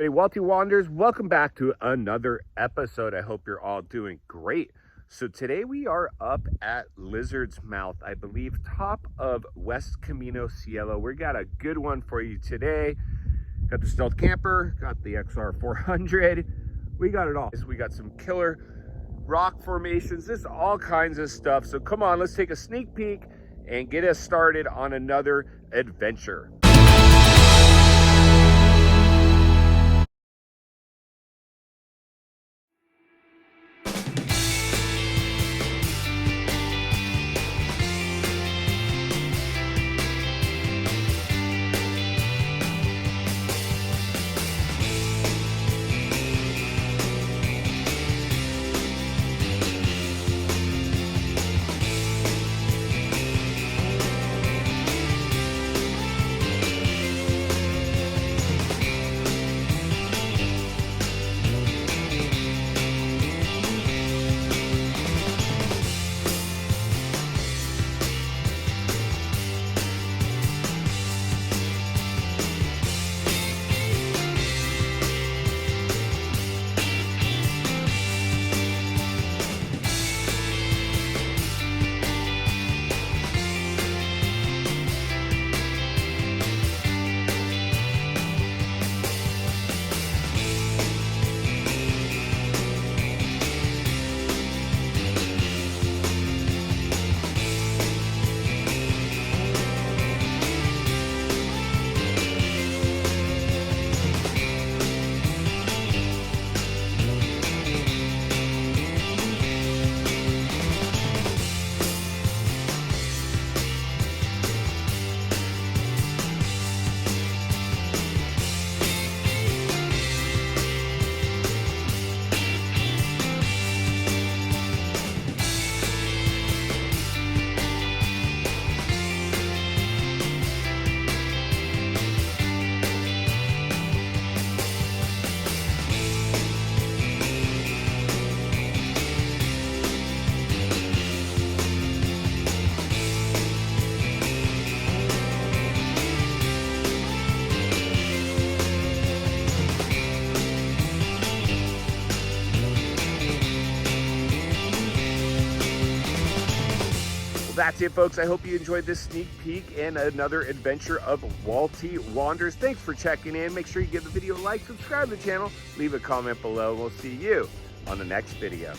Hey, Walty Wanderers, welcome back to another episode. I hope you're all doing great. So today we are up at Lizard's Mouth, I believe, top of West Camino Cielo. We got a good one for you today. Got the Stealth Camper, got the XR 400. We got it all. We got some killer rock formations, just all kinds of stuff. So come on, let's take a sneak peek and get us started on another adventure. That's it, folks. I hope you enjoyed this sneak peek and another adventure of Walty Wanders. Thanks for checking in. Make sure you give the video a like, subscribe to the channel, leave a comment below, and we'll see you on the next video.